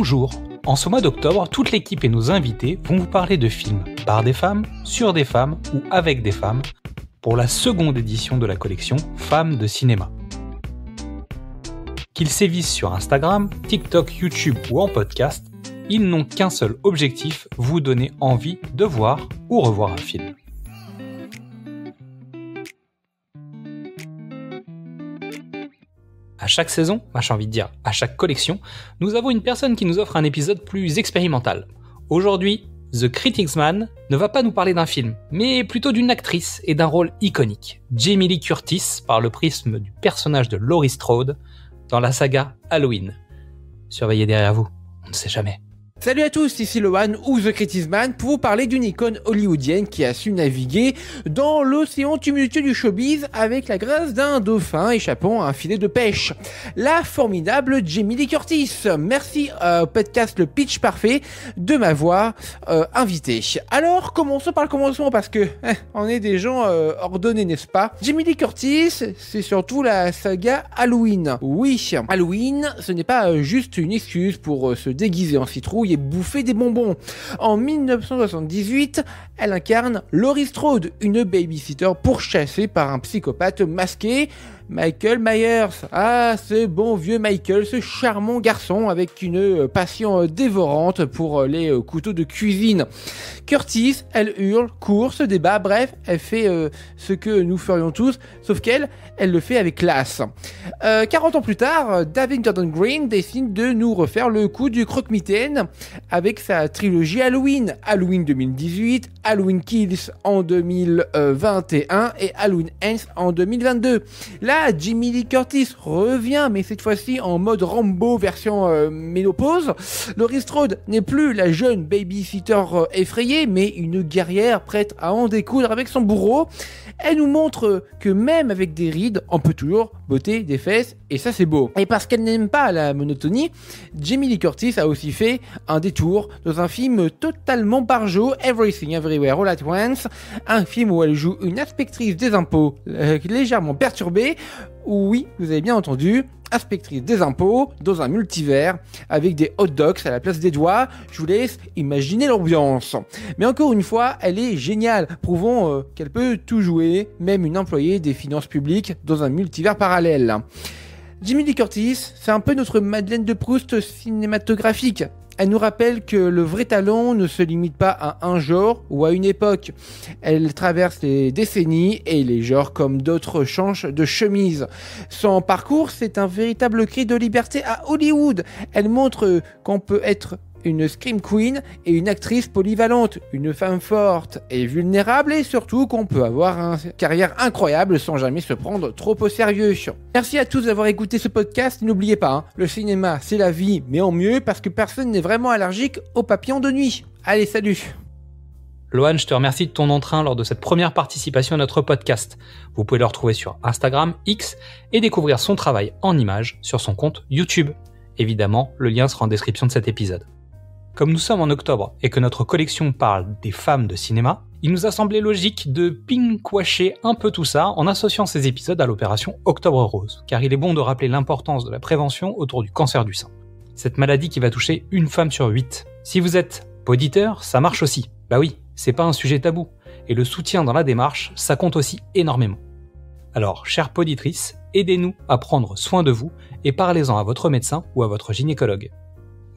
Bonjour. En ce mois d'octobre, toute l'équipe et nos invités vont vous parler de films par des femmes, sur des femmes ou avec des femmes, pour la seconde édition de la collection Femmes de cinéma. Qu'ils sévissent sur Instagram, TikTok, YouTube ou en podcast, ils n'ont qu'un seul objectif, vous donner envie de voir ou revoir un film. À chaque saison, j'ai envie de dire à chaque collection, nous avons une personne qui nous offre un épisode plus expérimental. Aujourd'hui, The Critics Man ne va pas nous parler d'un film, mais plutôt d'une actrice et d'un rôle iconique. Jamie Lee Curtis par le prisme du personnage de Laurie Strode dans la saga Halloween. Surveillez derrière vous, on ne sait jamais. Salut à tous, ici Lohan ou The Critics Man pour vous parler d'une icône hollywoodienne qui a su naviguer dans l'océan tumultueux du showbiz avec la grâce d'un dauphin échappant à un filet de pêche. La formidable Jamie Lee Curtis. Merci au podcast Le Pitch Parfait de m'avoir invité. Alors, commençons par le commencement parce que on est des gens ordonnés, n'est-ce pas? Jamie Lee Curtis, c'est surtout la saga Halloween. Oui, Halloween, ce n'est pas juste une excuse pour se déguiser en citrouille et bouffer des bonbons. En 1978, elle incarne Laurie Strode, une babysitter pourchassée par un psychopathe masqué, Michael Myers. Ah, ce bon vieux Michael, ce charmant garçon avec une passion dévorante pour les couteaux de cuisine. Curtis, elle hurle, court, se débat, bref, elle fait ce que nous ferions tous, sauf qu'elle le fait avec classe. 40 ans plus tard, David Gordon Green décide de nous refaire le coup du croque-mitaine avec sa trilogie Halloween. Halloween 2018, Halloween Kills en 2021 et Halloween Ends en 2022. Là, Jamie Lee Curtis revient, mais cette fois-ci en mode Rambo version ménopause. Laurie Strode n'est plus la jeune babysitter effrayée, mais une guerrière prête à en découdre avec son bourreau. Elle nous montre que même avec des rides, on peut toujours botter des fesses, et ça c'est beau. Et parce qu'elle n'aime pas la monotonie, Jamie Lee Curtis a aussi fait un détour dans un film totalement barjot, Everything Everywhere All at Once, un film où elle joue une inspectrice des impôts légèrement perturbée. Oui, vous avez bien entendu, inspectrice des impôts dans un multivers avec des hot dogs à la place des doigts. Je vous laisse imaginer l'ambiance. Mais encore une fois, elle est géniale, prouvant qu'elle peut tout jouer, même une employée des finances publiques dans un multivers parallèle. Jamie Lee Curtis, c'est un peu notre Madeleine de Proust cinématographique. Elle nous rappelle que le vrai talent ne se limite pas à un genre ou à une époque. Elle traverse les décennies et les genres comme d'autres changent de chemise. Son parcours, c'est un véritable cri de liberté à Hollywood. Elle montre qu'on peut être une scream queen et une actrice polyvalente, une femme forte et vulnérable, et surtout qu'on peut avoir une carrière incroyable sans jamais se prendre trop au sérieux. Merci à tous d'avoir écouté ce podcast. N'oubliez pas, le cinéma c'est la vie, mais en mieux, parce que personne n'est vraiment allergique aux papillons de nuit. Allez, salut! Lohan, je te remercie de ton entrain lors de cette première participation à notre podcast. Vous pouvez le retrouver sur Instagram, X, et découvrir son travail en images sur son compte YouTube. Évidemment, le lien sera en description de cet épisode. Comme nous sommes en octobre et que notre collection parle des femmes de cinéma, il nous a semblé logique de pinkwasher un peu tout ça en associant ces épisodes à l'opération Octobre Rose, car il est bon de rappeler l'importance de la prévention autour du cancer du sein. Cette maladie qui va toucher une femme sur 8. Si vous êtes poditeur, ça marche aussi. Bah oui, c'est pas un sujet tabou, et le soutien dans la démarche, ça compte aussi énormément. Alors, chères poditrices, aidez-nous à prendre soin de vous et parlez-en à votre médecin ou à votre gynécologue.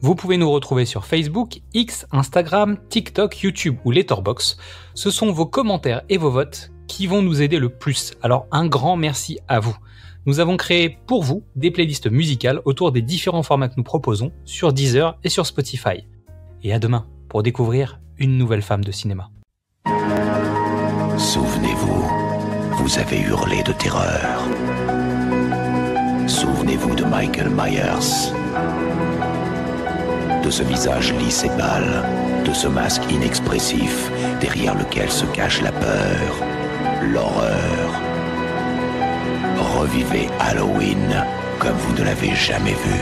Vous pouvez nous retrouver sur Facebook, X, Instagram, TikTok, YouTube ou Letterboxd. Ce sont vos commentaires et vos votes qui vont nous aider le plus. Alors un grand merci à vous. Nous avons créé pour vous des playlists musicales autour des différents formats que nous proposons sur Deezer et sur Spotify. Et à demain pour découvrir une nouvelle femme de cinéma. Souvenez-vous, vous avez hurlé de terreur. Souvenez-vous de Michael Myers. De ce visage lisse et pâle, de ce masque inexpressif derrière lequel se cache la peur, l'horreur. Revivez Halloween comme vous ne l'avez jamais vu.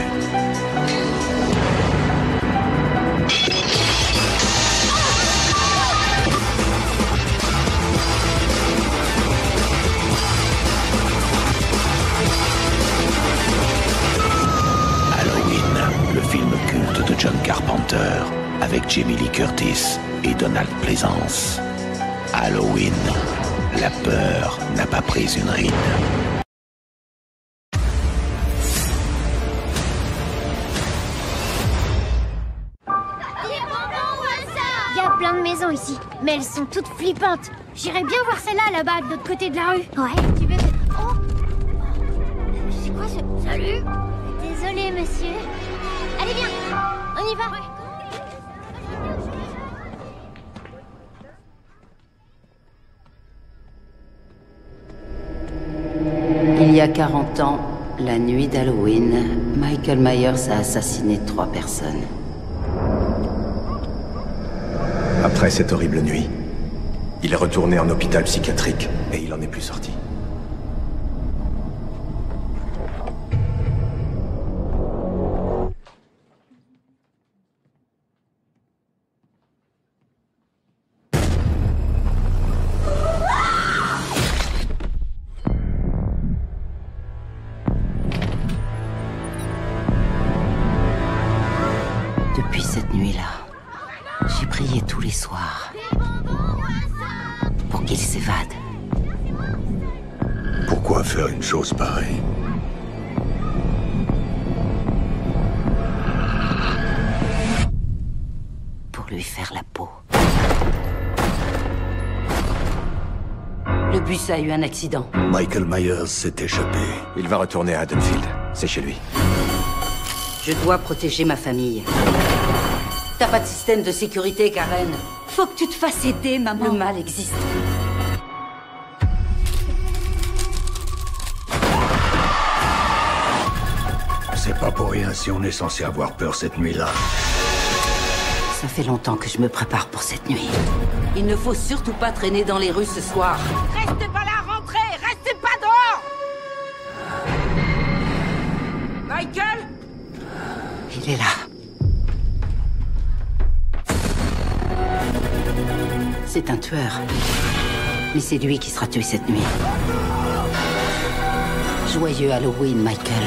Halloween, le film culte de John Jamie Lee Curtis et Donald Pleasance. Halloween, la peur n'a pas pris une ride. Il y a plein de maisons ici, mais elles sont toutes flippantes. J'irais bien voir celle-là là-bas, de l'autre côté de la rue. Ouais, tu veux... Oh, c'est quoi ce... Salut. Désolé, monsieur. Allez, viens, on y va. Il y a 40 ans, la nuit d'Halloween, Michael Myers a assassiné 3 personnes. Après cette horrible nuit, il est retourné en hôpital psychiatrique et il en est plus sorti. Depuis cette nuit-là, j'ai prié tous les soirs pour qu'il s'évade. Pourquoi faire une chose pareille? Pour lui faire la peau. Le bus a eu un accident. Michael Myers s'est échappé. Il va retourner à Haddonfield. C'est chez lui. Je dois protéger ma famille. T'as pas de système de sécurité, Karen. Faut que tu te fasses aider, maman. Le mal existe. C'est pas pour rien si on est censé avoir peur cette nuit-là. Ça fait longtemps que je me prépare pour cette nuit. Il ne faut surtout pas traîner dans les rues ce soir. Restez pas là, rentrez. Restez pas dehors. Michael? Il est là. C'est un tueur. Mais c'est lui qui sera tué cette nuit. Joyeux Halloween, Michael.